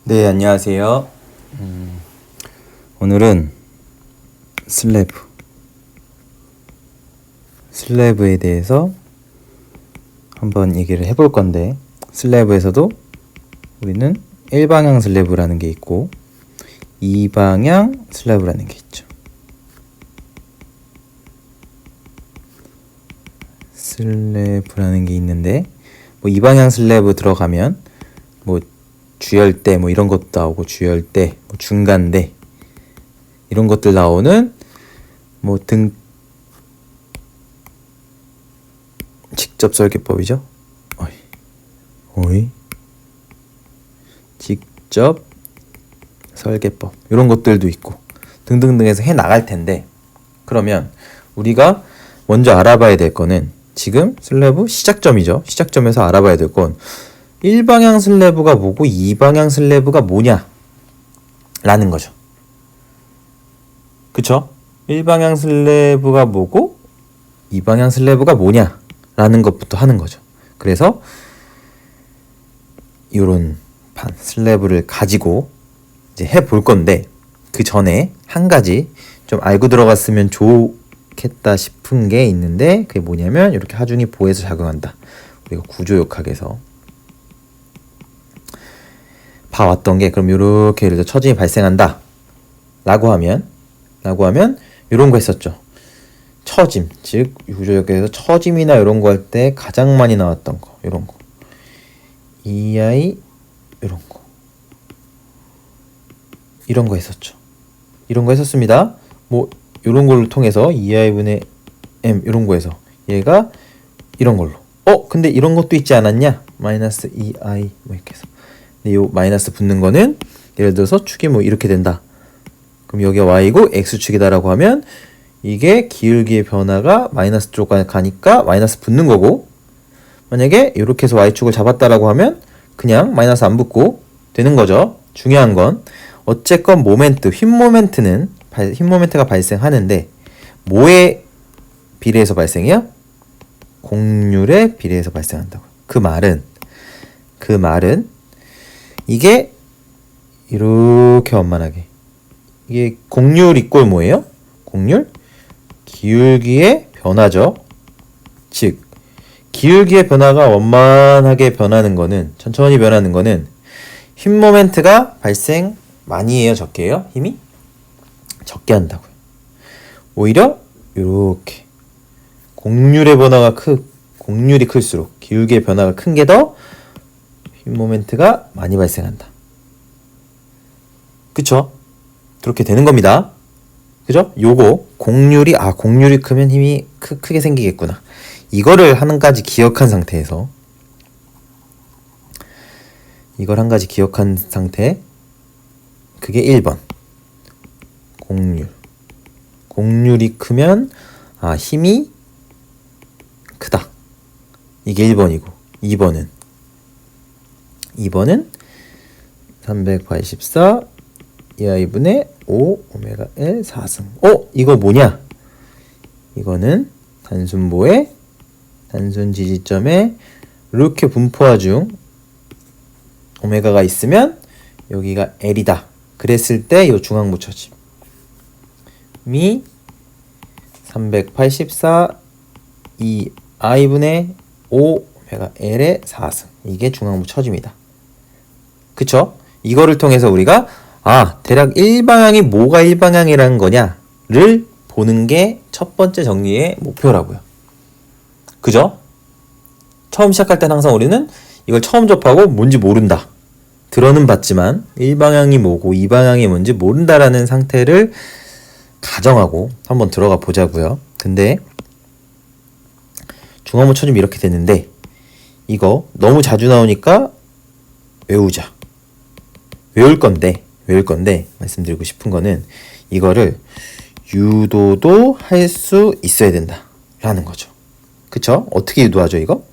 네, 안녕하세요. 오늘은 슬래브에 대해서 한번 얘기를 해볼 건데, 슬래브에서도 우리는 1방향 슬래브라는 게 있고 2방향 슬래브라는 게 있죠. 슬래브라는 게 있는데, 뭐 2방향 슬래브 들어가면 뭐 주열대 뭐 이런 것도 나오고, 주열대, 뭐 중간대 이런 것들 나오는 뭐 직접 설계법이죠. 직접 설계법 이런 것들도 있고 등등등해서 해 나갈 텐데, 그러면 우리가 먼저 알아봐야 될 거는 지금 슬래브 시작점이죠. 시작점에서 알아봐야 될 건 1방향 슬래브가 뭐고 2방향 슬래브가 뭐냐 라는 거죠. 그쵸? 1방향 슬래브가 뭐고 2방향 슬래브가 뭐냐 라는 것부터 하는 거죠. 그래서 요런 판 슬래브를 가지고 이제 해볼 건데, 그 전에 한 가지 좀 알고 들어갔으면 좋겠다 싶은 게 있는데, 그게 뭐냐면 이렇게 하중이 보에서 작용한다. 우리가 구조역학에서 봐왔던 게, 그럼 이렇게 예를 들어 처짐이 발생한다 라고 하면 이런 거 했었죠. 처짐, 즉 구조역학에서 처짐이나 이런 거 할 때 가장 많이 나왔던 거, 이런 거 EI 이런 거 했었죠. 이런 거 했었습니다. 뭐 이런 걸로 통해서 EI분의 M 이런 거에서 얘가 이런 걸로 근데 이런 것도 있지 않았냐? 마이너스 EI 뭐 이렇게 해서, 근데 요 마이너스 붙는 거는 예를 들어서 축이 뭐 이렇게 된다. 그럼 여기가 Y고 X축이다라고 하면 이게 기울기의 변화가 마이너스 쪽으로 가니까 마이너스 붙는 거고, 만약에 이렇게 해서 Y축을 잡았다라고 하면 그냥 마이너스 안 붙고 되는 거죠. 중요한 건 어쨌건 힘 모멘트가 발생하는데 뭐에 비례해서 발생해요? 곡률에 비례해서 발생한다고. 그 말은 이게 이렇게 원만하게, 이게 곡률 이꼴 뭐예요? 곡률 기울기의 변화죠. 즉 기울기의 변화가 원만하게 변하는 거는, 천천히 변하는 거는 힘 모멘트가 발생 많이 해요, 적게 해요? 힘이 적게 한다고요. 오히려 이렇게 곡률의 변화가 곡률이 클수록 기울기의 변화가 큰 게 더 힘 모멘트가 많이 발생한다. 그쵸? 그렇게 되는 겁니다. 그죠? 요거 곡률이 크면 힘이 크게 생기겠구나. 이거를 한 가지 기억한 상태, 그게 1번. 곡률이 크면 힘이 크다. 이게 1번이고, 2번은 384 EI분의 5 오메가 L 4승. 이거 뭐냐? 이거는 단순보의 단순 지지점에 이렇게 분포하중 오메가가 있으면 여기가 L이다. 그랬을 때 이 중앙부 처짐이 384 2i분의 5 오메가 L의 4승. 이게 중앙부 처짐이다. 그쵸? 이거를 통해서 우리가 대략 1방향이 뭐가 1방향이라는 거냐를 보는 게 첫 번째 정리의 목표라고요. 그죠? 처음 시작할 때는 항상 우리는 이걸 처음 접하고 뭔지 모른다. 들어는 봤지만 1방향이 뭐고 2방향이 뭔지 모른다라는 상태를 가정하고 한번 들어가 보자고요. 근데 중앙부 처짐이 이렇게 되는데, 이거 너무 자주 나오니까 외울 건데 말씀드리고 싶은 거는 이거를 유도도 할 수 있어야 된다라는 거죠. 그쵸? 어떻게 유도하죠, 이거?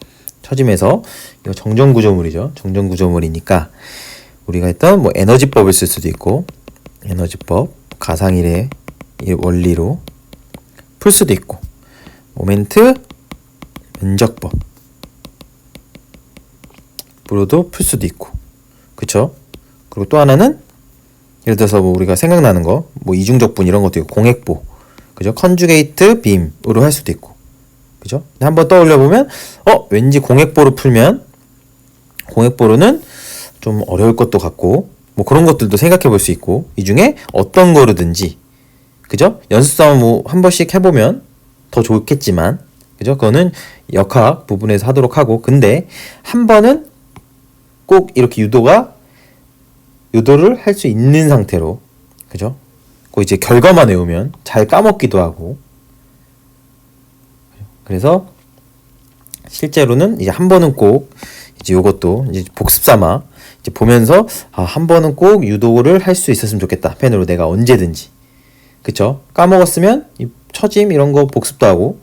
처짐에서 이거 정전구조물이죠. 정전구조물이니까 우리가 했던 뭐 에너지법을 쓸 수도 있고, 에너지법, 가상일의 원리로 풀 수도 있고, 모멘트 면적법으로도 풀 수도 있고, 그쵸? 그리고 또 하나는 예를 들어서 뭐 우리가 생각나는 거, 뭐 이중적분 이런 것도 있고, 공액보, 그죠? 컨주게이트 빔으로 할 수도 있고, 그죠? 한번 떠올려 보면, 왠지 공액보로 풀면 공액보로는 좀 어려울 것도 같고, 뭐 그런 것들도 생각해 볼 수 있고, 이 중에 어떤 거로든지, 그죠? 연습 싸움 뭐 한 번씩 해보면 더 좋겠지만, 그죠? 그거는 역학 부분에서 하도록 하고, 근데 한 번은 꼭 이렇게 유도를 할 수 있는 상태로, 그죠? 그 이제 결과만 외우면 잘 까먹기도 하고, 그래서 실제로는 이제 한 번은 꼭 이제 요것도 이제 복습 삼아 이제 보면서 한 번은 꼭 유도를 할 수 있었으면 좋겠다. 펜으로 내가 언제든지. 그쵸? 까먹었으면 이 처짐 이런 거 복습도 하고,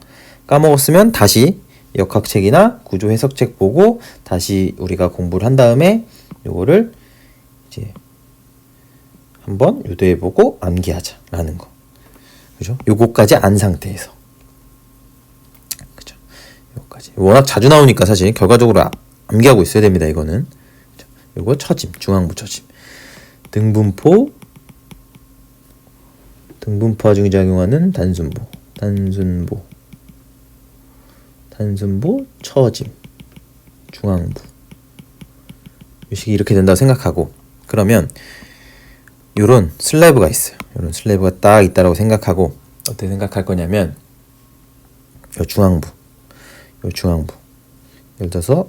까먹었으면 다시 역학책이나 구조 해석책 보고 다시 우리가 공부를 한 다음에 요거를 이제 한번 유도해보고 암기하자라는 거. 그죠? 요거까지 안 상태에서. 그죠? 요거까지. 워낙 자주 나오니까 사실 결과적으로 암기하고 있어야 됩니다. 이거는. 그죠? 요거 처짐, 중앙부 처짐. 등분포 하중이 작용하는 단순보, 처짐, 중앙부. 이 식이 이렇게 된다고 생각하고, 그러면 요런 슬래브가 있어요. 요런 슬래브가 딱 있다라고 생각하고, 어떻게 생각할 거냐면, 요 중앙부. 예를 들어서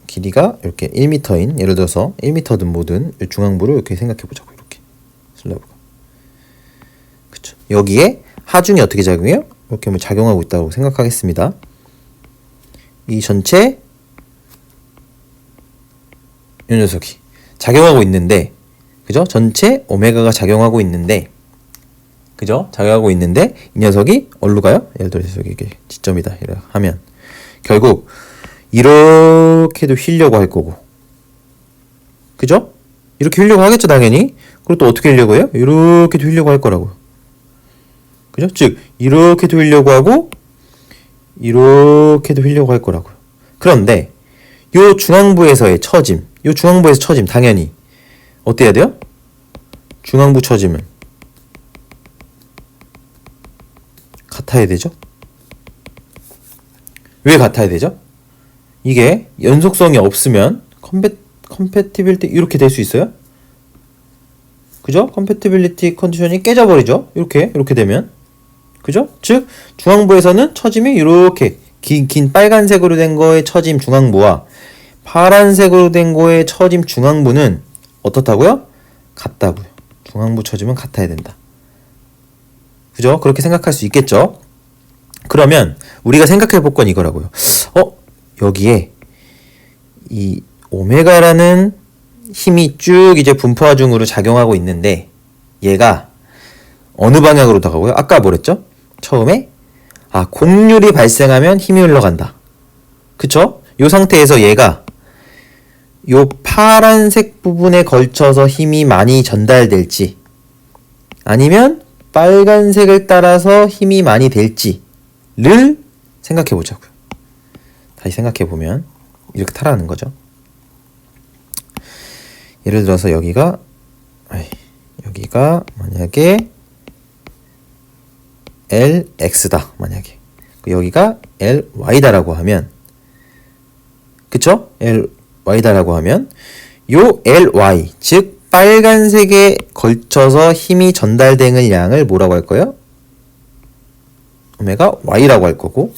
길이가 이렇게 1m인, 예를 들어서 1m든 뭐든 요 중앙부를 이렇게 생각해 보자고. 이렇게 슬래브가. 그쵸. 여기에 하중이 어떻게 작용해요? 이렇게 뭐 작용하고 있다고 생각하겠습니다. 이 전체 이 녀석이 작용하고 있는데, 그죠? 전체 오메가가 작용하고 있는데, 그죠? 작용하고 있는데 이 녀석이 어디로 가요? 예를 들어서 여기 이게 지점이다 이렇게 하면 결국 이렇게도 휘려고 할 거고, 그죠? 이렇게 휘려고 하겠죠 당연히. 그리고 또 어떻게 휘려고 해요? 이렇게도 휘려고 할 거라고. 그죠? 즉 이렇게도 휘려고 하고 이렇게도 휘려고 할 거라고요. 그런데 요 중앙부에서의 처짐, 당연히 어떻게 해야 돼요? 중앙부 처짐은 같아야 되죠? 왜 같아야 되죠? 이게 연속성이 없으면 컴패티빌리티 이렇게 될 수 있어요? 그죠? 컴패티빌리티 컨디션이 깨져버리죠? 이렇게 되면. 그죠? 즉 중앙부에서는 처짐이 이렇게 긴 빨간색으로 된 거의 처짐 중앙부와 파란색으로 된 거의 처짐 중앙부는 어떻다고요? 같다고요. 중앙부 처짐은 같아야 된다. 그죠? 그렇게 생각할 수 있겠죠? 그러면 우리가 생각해 볼 건 이거라고요. 여기에 이 오메가라는 힘이 쭉 이제 분포하중으로 작용하고 있는데 얘가 어느 방향으로 나가고요? 아까 뭐랬죠? 처음에 곡률이 발생하면 힘이 흘러간다. 그쵸? 요 상태에서 얘가 요 파란색 부분에 걸쳐서 힘이 많이 전달될지 아니면 빨간색을 따라서 힘이 많이 될지를 생각해 보자고요. 다시 생각해 보면 이렇게 타라는 거죠. 예를 들어서 여기가 만약에 LX다. 만약에 여기가 LY다라고 하면, 그쵸? LY다라고 하면 요 LY, 즉 빨간색에 걸쳐서 힘이 전달되는 양을 뭐라고 할 거예요? 오메가 Y라고 할 거고,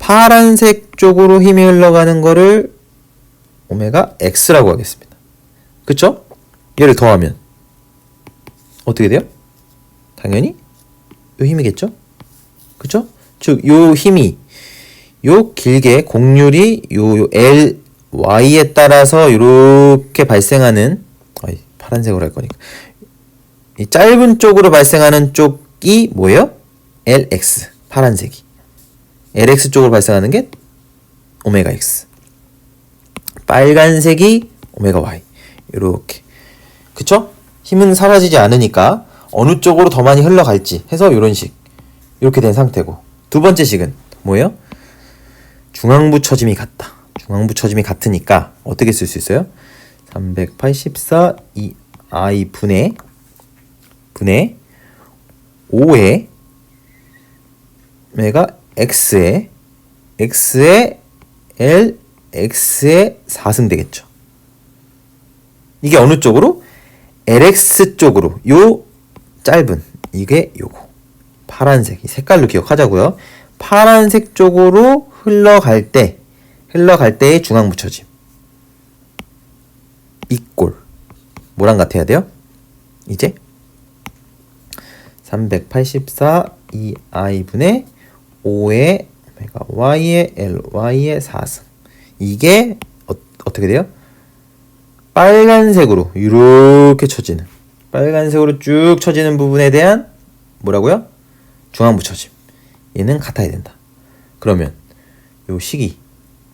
파란색 쪽으로 힘이 흘러가는 거를 오메가 X라고 하겠습니다. 그쵸? 얘를 더하면 어떻게 돼요? 당연히 요 힘이겠죠? 그쵸? 즉 요 힘이 요 길게 곡률이 요 LY에 따라서 이렇게 발생하는, 파란색으로 할 거니까 이 짧은 쪽으로 발생하는 쪽이 뭐예요? LX, 파란색이. LX 쪽으로 발생하는 게 오메가 X, 빨간색이 오메가 Y. 이렇게. 그쵸? 힘은 사라지지 않으니까 어느 쪽으로 더 많이 흘러갈지 해서 이런 식, 이렇게 된 상태고, 두 번째 식은 뭐예요? 중앙부 처짐이 같다. 중앙부 처짐이 같으니까 어떻게 쓸 수 있어요? 384 2i 분의 5의 오메가 x의 L x의 4승 되겠죠. 이게 어느 쪽으로? LX 쪽으로. 요 짧은 이게 요거 파란색 이 색깔로 기억하자고요. 파란색 쪽으로 흘러갈 때의 중앙 붙여짐. 이 꼴 뭐랑 같아야 돼요? 이제 384 2i분의 5의 오메가 y의 ly의 4승. 이게 어떻게 돼요? 빨간색으로 이렇게 쳐지는, 빨간색으로 쭉 쳐지는 부분에 대한 뭐라고요? 중앙 붙여짐. 얘는 같아야 된다. 그러면 요 식이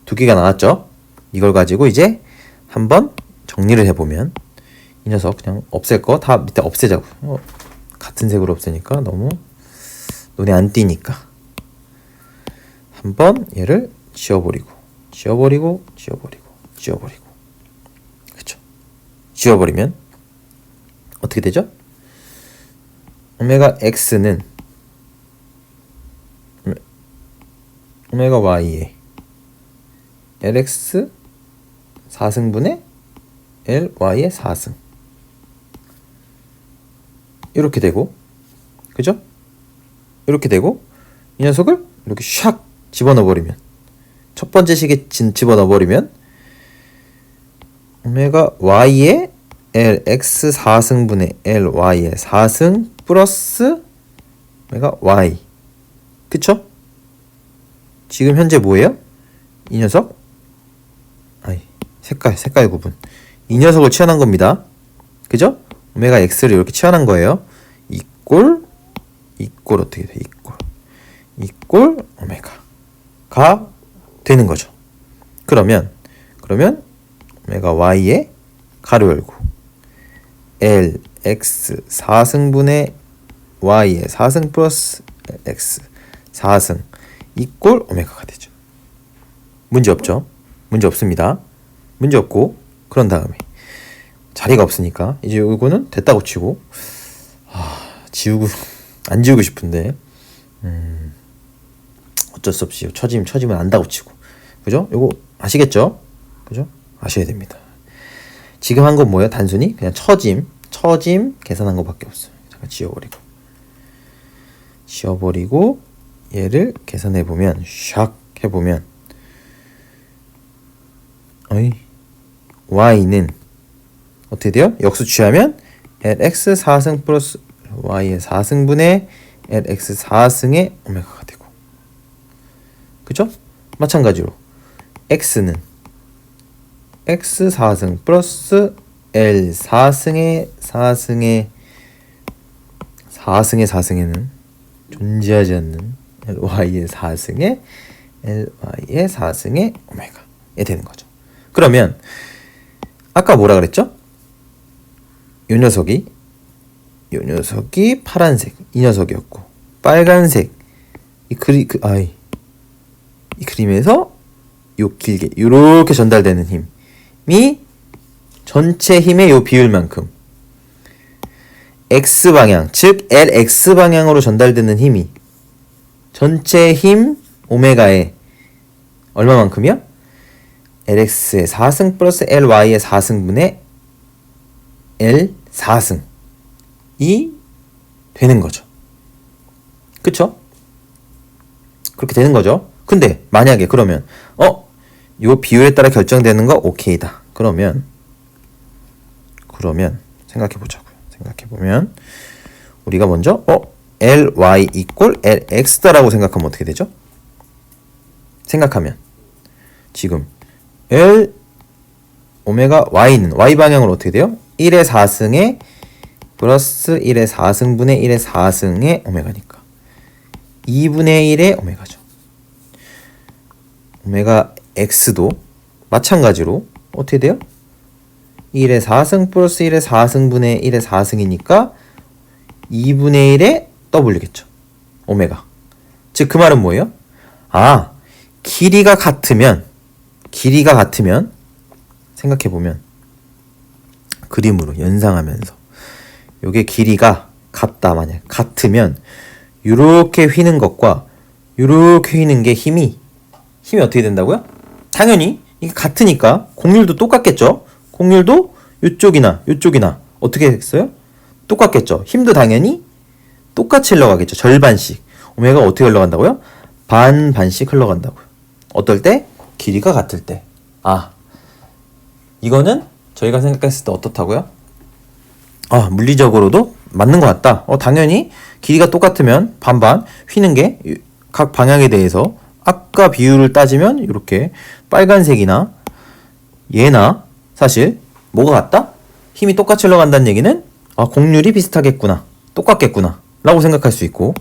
두 개가 나왔죠? 이걸 가지고 이제 한번 정리를 해보면 이 녀석 그냥 없앨 거 다 밑에 없애자고요. 같은 색으로 없애니까 너무 눈에 안 띄니까 한번 얘를 지워버리고 그쵸? 지워버리면 어떻게 되죠? 오메가 x는 오메가 y의 lx 4승분의 ly의 4승 이렇게 되고, 그죠? 이렇게 되고 이 녀석을 이렇게 샥 집어넣어 버리면, 첫 번째 식에 집어넣어 버리면 오메가 y의 lx 4승분의 ly의 4승 플러스 오메가 y, 그쵸? 지금 현재 뭐예요? 이 녀석 색깔 구분, 이 녀석을 취하는 겁니다. 그죠? 오메가 x를 이렇게 취하는 거예요. 이 꼴 어떻게 돼? 이 꼴 오메가가 되는 거죠. 그러면 오메가 y의 가로 열고 lx 4승분의 y의 4승 플러스 x 4승 이 꼴 오메가가 되죠. 문제 없죠? 문제 없습니다. 문제 없고, 그런 다음에 자리가 없으니까 이제 이거는 됐다고 치고, 안 지우고 싶은데 어쩔 수 없이 처지면 안다고 치고, 그죠? 요거 아시겠죠? 그죠? 아셔야 됩니다. 지금 한 건 뭐예요? 단순히 그냥 처짐 계산한 것밖에 없어요. 잠깐 지워버리고 얘를 계산해 보면, 샥 해보면 y는 어떻게 돼요? 역수 취하면 lx 4승 플러스 y의 4승분의 lx 4승의 오메가가 되고, 그죠? 마찬가지로 x는 x 4승 플러스 l 4승의 4승에는 존재하지 않는 ly의 4승의 오메가에 되는 거죠. 그러면 아까 뭐라 그랬죠? 요 녀석이 파란색 이 녀석이었고, 빨간색 이 그림에서 요 길게 요렇게 전달되는 힘이 전체 힘의 요 비율만큼 x 방향, 즉 lx 방향으로 전달되는 힘이 전체 힘 오메가의 얼마만큼이요? lx의 4승 플러스 ly의 4승분의 l 4승이 되는 거죠. 그쵸? 그렇게 되는 거죠. 근데 만약에 그러면 요 비율에 따라 결정되는 거 오케이다. 그러면 생각해보면 우리가 먼저 ly equal lx다라고 생각하면 어떻게 되죠? 생각하면 지금 L 오메가 y는 y 방향으로 어떻게 돼요? 1의 4승에 플러스 1의 4승분의 1의 4승의 오메가니까 2분의 1의 오메가죠. 오메가 x도 마찬가지로 어떻게 돼요? 1의 4승 플러스 1의 4승분의 1의 4승이니까 2분의 1의 w겠죠. 오메가. 즉 그 말은 뭐예요? 길이가 같으면 생각해보면 그림으로 연상하면서. 요게 길이가 같다. 만약 같으면 요렇게 휘는 것과 요렇게 휘는 게 힘이 어떻게 된다고요? 당연히 이게 같으니까 곡률도 똑같겠죠. 곡률도 요쪽이나 요쪽이나 어떻게 했어요? 똑같겠죠. 힘도 당연히 똑같이 흘러가겠죠. 절반씩. 오메가가 어떻게 흘러간다고요? 반씩 흘러간다고요. 어떨 때? 길이가 같을 때. 이거는 저희가 생각했을 때 어떻다고요? 물리적으로도 맞는 것 같다. 당연히 길이가 똑같으면 반반 휘는 게 각 방향에 대해서 아까 비율을 따지면 이렇게 빨간색이나 얘나 사실 뭐가 같다? 힘이 똑같이 흘러간다는 얘기는 곡률이 비슷하겠구나. 똑같겠구나. 라고 생각할 수 있고,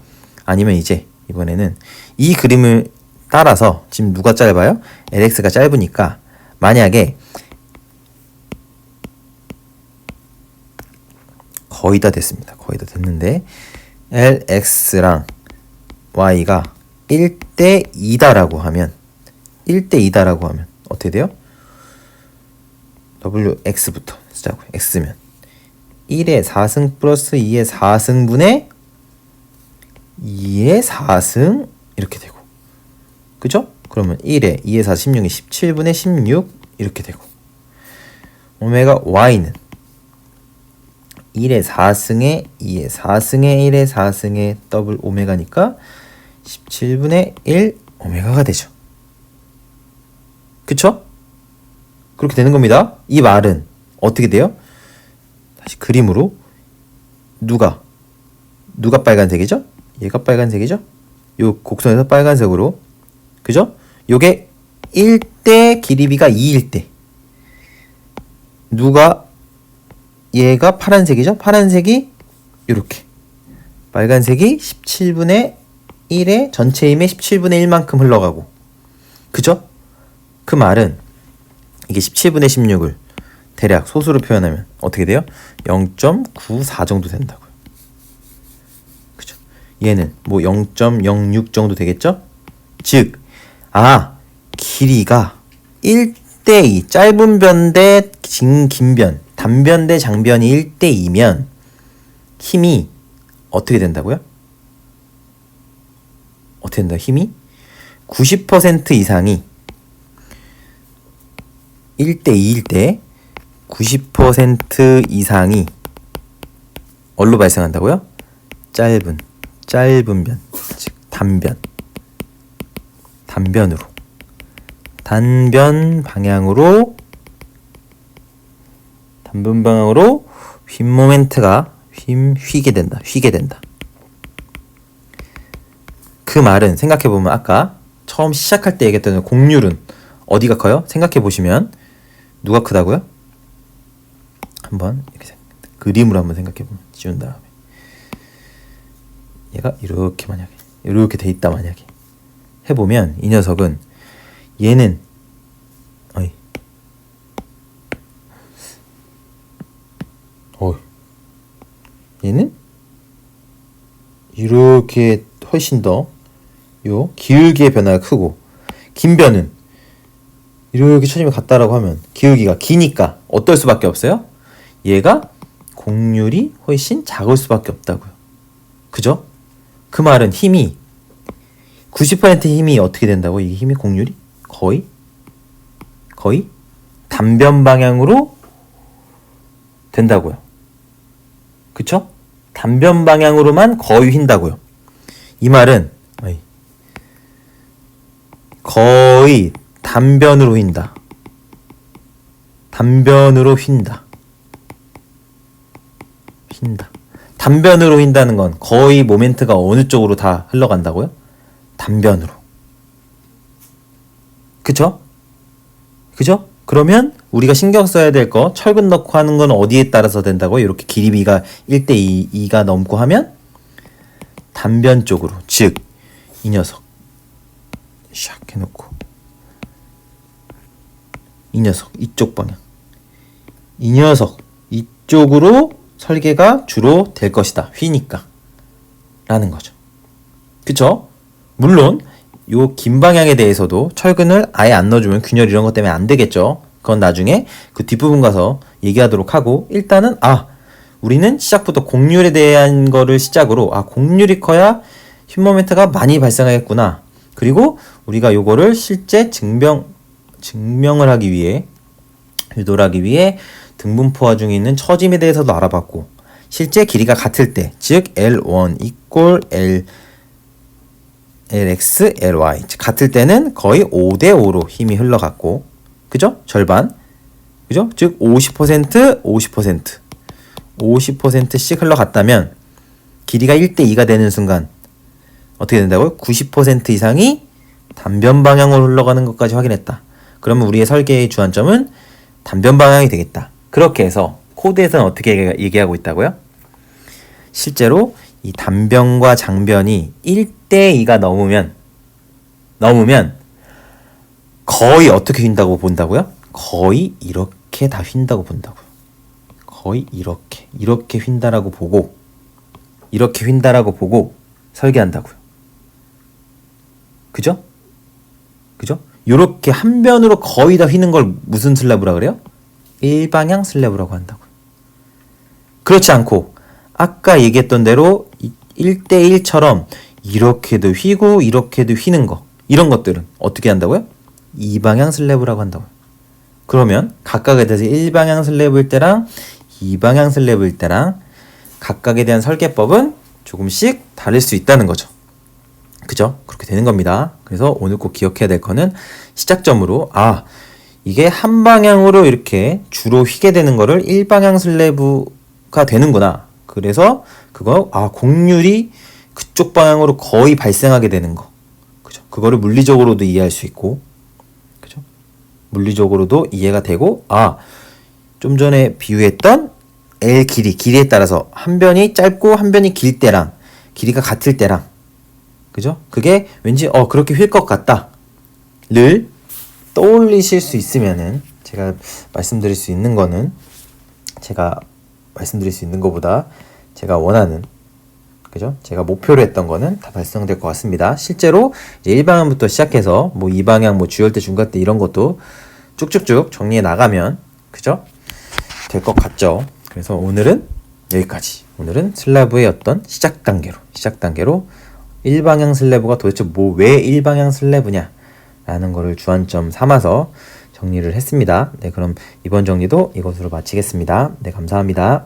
아니면 이제 이번에는 이 그림을 따라서 지금 누가 짧아요? LX가 짧으니까 만약에 거의 다 됐습니다. 거의 다 됐는데 LX랑 Y가 1대 2다라고 하면 어떻게 돼요? WX부터 쓰자고요. X면 1의 4승 플러스 2의 4승분의 2의 4승 이렇게 되고, 그죠? 그러면 1에 2의 4, 16이 17분의 16 이렇게 되고, 오메가 Y는 1의 4승에 2의 4승에 1의 4승에 더블 오메가니까 17분의 1 오메가가 되죠. 그쵸? 그렇게 되는 겁니다. 이 말은 어떻게 돼요? 다시 그림으로 누가 빨간색이죠? 얘가 빨간색이죠? 요 곡선에서 빨간색으로, 그죠? 요게 1대 길이비가 2일 때 얘가 파란색이죠? 파란색이 요렇게, 빨간색이 17분의 1의 전체 힘의 17분의 1만큼 흘러가고, 그죠? 그 말은 이게 17분의 16을 대략 소수로 표현하면 어떻게 돼요? 0.94 정도 된다고요. 그죠? 얘는 뭐 0.06 정도 되겠죠? 즉, 길이가 1대2, 짧은 변 대 긴 변, 단변 대 장변이 1대2면 힘이 어떻게 된다고요? 어떻게 된다? 힘이 90% 이상이 1대2일 때 90% 이상이 뭘로 발생한다고요? 짧은 변, 즉 단변 방향으로 휨 모멘트가 휘게 된다. 그 말은 생각해보면 아까 처음 시작할 때 얘기했던 곡률은 어디가 커요? 생각해보시면 누가 크다고요? 한번 이렇게 그림으로 한번 생각해보면, 지운 다음에 얘가 이렇게 만약에 이렇게 돼 있다 만약에 해보면, 이 녀석은 얘는 얘는 이렇게 훨씬 더 기울기의 변화가 크고, 긴 변은 이렇게 쳐지면 같다라고 하면 기울기가 기니까 어떨 수밖에 없어요? 얘가 곡률이 훨씬 작을 수밖에 없다고요. 그죠? 그 말은 힘이 90% 힘이 어떻게 된다고? 이게 힘이 곡률이 거의 단변 방향으로 된다고요. 그쵸? 단변 방향으로만 거의 휨다고요. 이 말은 거의 단변으로 휨다. 단변으로 휨다는 건 거의 모멘트가 어느 쪽으로 다 흘러간다고요? 단변으로. 그쵸? 그러면 우리가 신경 써야 될 거, 철근 넣고 하는 건 어디에 따라서 된다고요? 이렇게 길이비가 1대 2가 넘고 하면 단변 쪽으로, 즉 이 녀석 샥 해놓고 이 녀석 이쪽 방향, 이 녀석 이쪽으로 설계가 주로 될 것이다. 휘니까 라는 거죠. 그쵸? 물론 요 긴 방향에 대해서도 철근을 아예 안 넣어주면 균열 이런 것 때문에 안 되겠죠. 그건 나중에 그 뒷부분 가서 얘기하도록 하고, 일단은 우리는 시작부터 공률에 대한 거를 시작으로 공률이 커야 휨 모멘트가 많이 발생하겠구나. 그리고 우리가 요거를 실제 증명을 하기 위해, 유도를 하기 위해 등분포화 중에 있는 처짐에 대해서도 알아봤고, 실제 길이가 같을 때, 즉 L1 equal LX, LY 같을 때는 거의 5대5로 힘이 흘러갔고, 그죠? 절반, 그죠? 즉 50%, 50%씩 흘러갔다면 길이가 1대2가 되는 순간 어떻게 된다고요? 90% 이상이 단변 방향으로 흘러가는 것까지 확인했다. 그러면 우리의 설계의 주안점은 단변 방향이 되겠다. 그렇게 해서 코드에서는 어떻게 얘기하고 있다고요? 실제로 이 단변과 장변이 1대2가 넘으면 거의 어떻게 휜다고 본다고요? 거의 이렇게 다 휜다고 본다고요. 거의 이렇게 휜다라고 보고, 이렇게 휜다라고 보고 설계한다고요. 그죠? 요렇게 한 변으로 거의 다 휘는 걸 무슨 슬래브라 그래요? 일방향 슬래브라고 한다고요. 그렇지 않고 아까 얘기했던 대로 1대1처럼 이렇게도 휘고 이렇게도 휘는 거, 이런 것들은 어떻게 한다고요? 이방향 슬래브라고 한다고요. 그러면 각각에 대해서 일방향 슬래브일 때랑 이방향 슬래브일 때랑 각각에 대한 설계법은 조금씩 다를 수 있다는 거죠. 그죠? 그렇게 되는 겁니다. 그래서 오늘 꼭 기억해야 될 거는 시작점으로 이게 한 방향으로 이렇게 주로 휘게 되는 거를 일방향 슬래브가 되는구나. 그래서 그거 곡률이 그쪽 방향으로 거의 발생하게 되는 거. 그죠? 그거를 물리적으로도 이해할 수 있고, 그죠? 물리적으로도 이해가 되고, 좀 전에 비유했던 L 길이에 따라서 한 변이 짧고 한 변이 길 때랑 길이가 같을 때랑, 그죠? 그게 왠지 그렇게 휠 것 같다를 떠올리실 수 있으면은 제가 말씀드릴 수 있는 것보다 제가 원하는, 그죠? 제가 목표로 했던 거는 다 달성될 것 같습니다. 실제로 이제 1방향부터 시작해서 2방향, 주열대, 중간대 이런 것도 쭉쭉쭉 정리해 나가면, 그죠? 될 것 같죠? 그래서 오늘은 여기까지. 오늘은 슬래브의 어떤 시작 단계로 일방향 슬래브가 도대체 왜 일방향 슬래브냐 라는 거를 주안점 삼아서 정리를 했습니다. 네, 그럼 이번 정리도 이것으로 마치겠습니다. 네, 감사합니다.